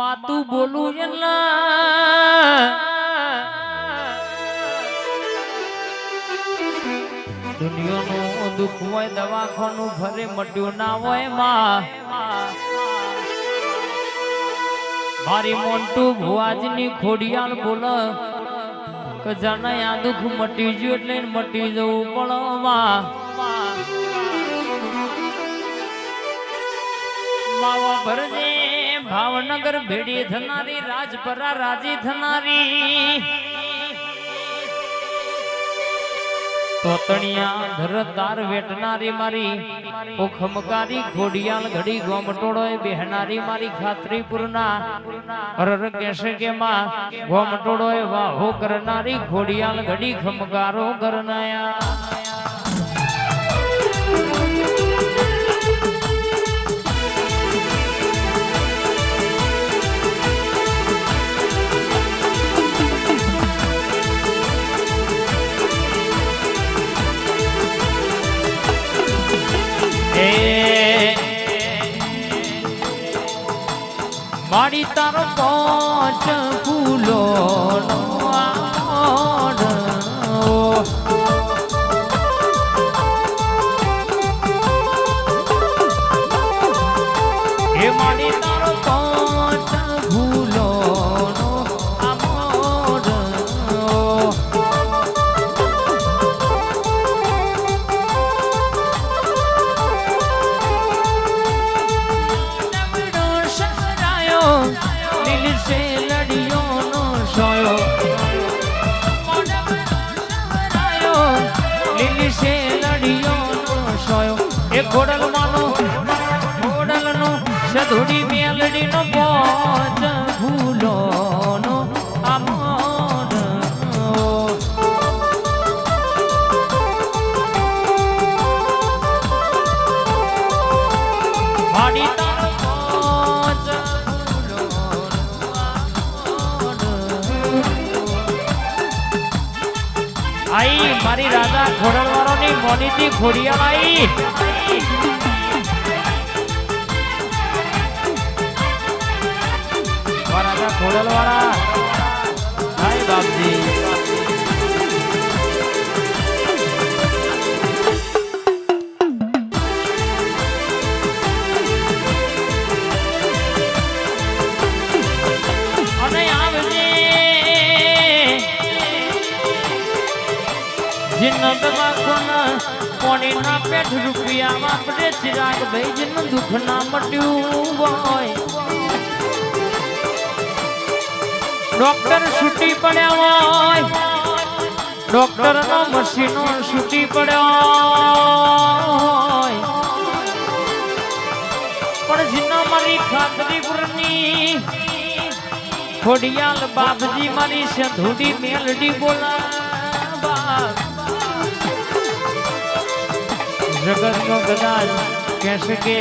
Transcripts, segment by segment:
માતું બોલું દુનિયાનું દુઃખ હોય દવાખાનું ભરે મટ્યું ના હોય માં મારી મોન્ટુ ભુવાજની ખોડિયાલ બોલ કે જાણે આ દુઃખ મટી ગયું એટલે મટી જવું પણ માં માવા ભરજે ભાવનગર ભેડી થનારી રાજપરા રાજી થનારી તોતણિયા ધરતાર વેટનારી મારી ઓખમકારી ખોડિયાલ ઘડી ગોમટોળો બેહનારી મારી ખાતરીપુરના અરર કેશે કે માં ગોમટોળો વાહો કરનારી ખોડિયાલ ઘડી ખમકારો કરનાયા મારી તારો પાંચ ફૂલો એ મારી તારો પાંચ ફૂલો ખોડલ માનો ખોડલ નો સધુડી મેલડી નો પોચ ભૂલો નો આમોન માડી તારો પોચ ભૂલો આઈ મારી રાજા ખોડલ વાળો ની મોનીતી ખોડિયાલ આઈ રાજા ખોડલ વાળા હાય બાપજી અને આવજે જિન્નત વાખોના કોણી ના પેઠ રૂપિયા વાપરે ચિરાગ ભાઈ જીનું દુઃખ ના મટ્યું હોય ડોક્ટર છૂટી પડ્યા હોય ડોક્ટર નો મશીનો છૂટી પડ્યો હોય પણ જીના મારી ખાતરીપુરની ખોડિયાલ બાપજી મારી સંધુડી મેલડી બોલા જગત નો કદાચ કહેશે કે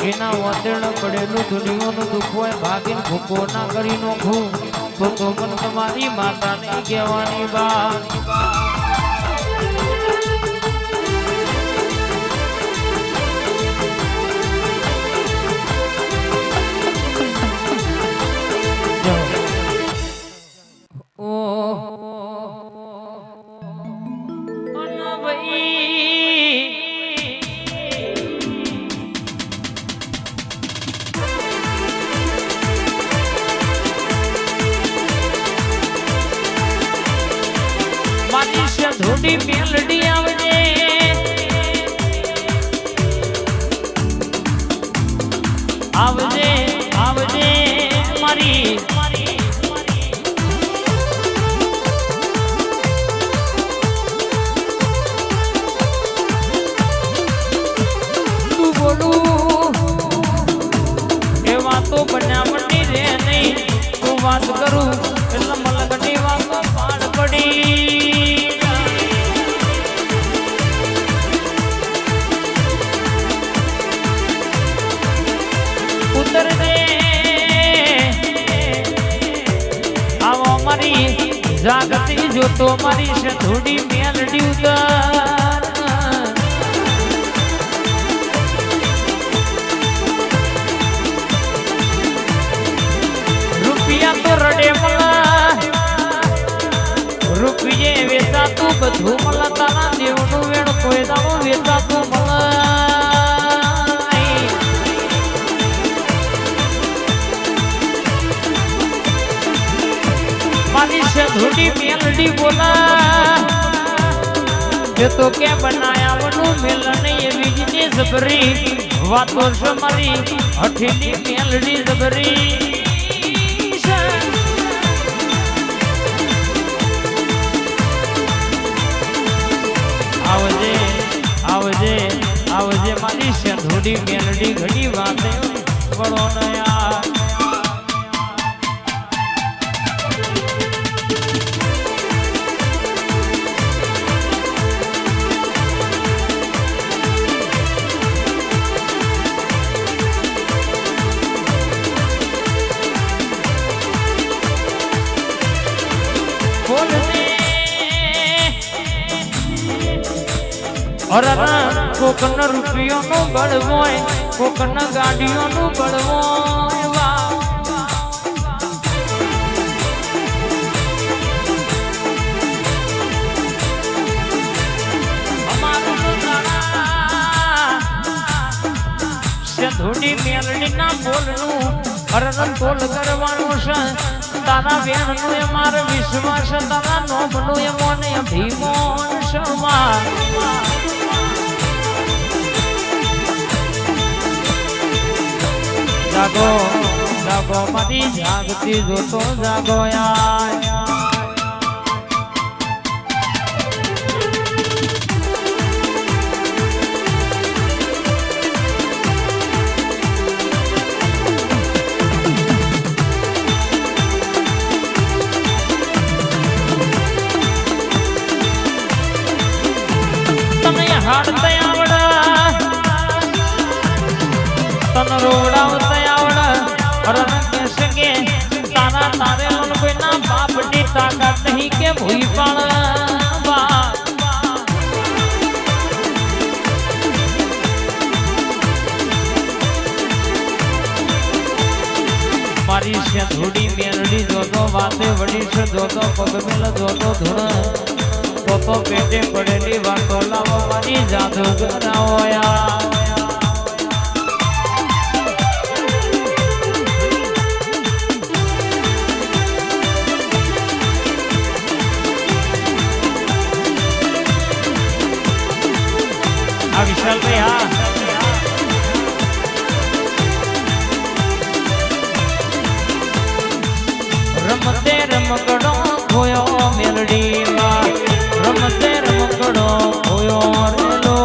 એના વાંદણ પડેલું દુનિયાનું દુઃખ હોય ભાગીને ભૂકો ના કરી નોખું તો પણ તમારી માતાને કહેવાની બા ધોડી મેલડી આવજે આવજે આવજે મારી તું બોલું એ વાતો બનાવવાની રે નહીં તું વાત કરું એટલે મલગની વાતો પાડ પડી આવો મારી જાગતી જોતો મારી સંધુડી મેલડી ઉતર વેચાતું બધું મળે તારા દેવનું વેણ કોઈ દાડો વેચાતું મળે મારી છે ધૂડી મેલડી બોલા જે તો કે બનાયા વનું મેલણ એવી જીની જબરી વાતો છે મારી હઠીલી મેલડી જબરી આવજે આવજે આવજે મારી છે ધૂડી મેલડી ઘડી વાતે વળો નયા કોકન રૂપિયો નું બળવોય કોકન ગાડીઓ નું બળવોય ધૂડી મેલડી ના બોલનું હરણ તોલ કરવાનું છે તારા બેન નું એ મારો વિશ્વાસ તારા નોમ નું એ મોને ભીમોન શમા જાગો જાગો મારી જાગતી જોતો જાગો યાર તને હાડતા આવડા તને રોવડાવતા હરણ કહેશે કે તારા તારે કોઈના બાપની તાકાત નહીં કે ભૂઈ પણ મારી છે ધૂડી મેલડી જોતો વાતે વડી છે જોતો પગ મેલ જોતો ધૂણ તો પેટે પડેલી વાતો લાવો મારી જાદુ કરાવો યાર विशाल भाई हाँ रमते रमकड़ो खोयो मेलडी मां रमते रमकड़ो खोयो रेलो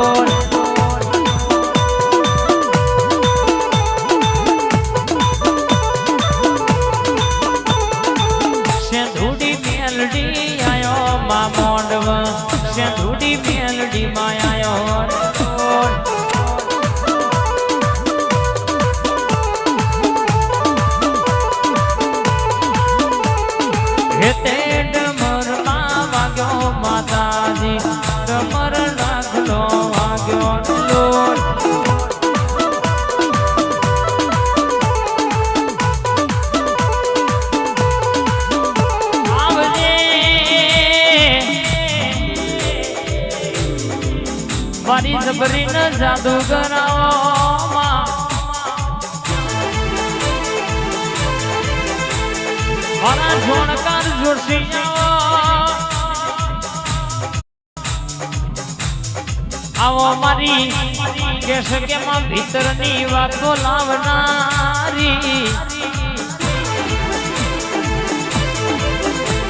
सेंधुडी मेलडी आयो मा मोंडव सेंधुडी मेलडी मा आयो डमर वाग्यो माताजी डमर नाखलो वाग्यो लोर आवजे मारी जबरी न जादू कराओ मारा जोड़कर जोशी आओ मारी केश के मां भीतरनी वातो लावनारी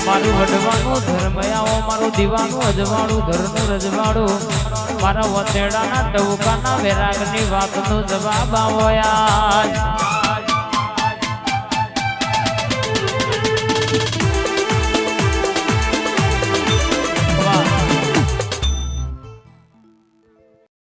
मारू वडवानो धर्म आओ मारू दीवानो अजवाड़ू धरनु रजवाड़ू मारा वतेड़ा ना टवका ना वैरागनी वातनो जवाब आवो यार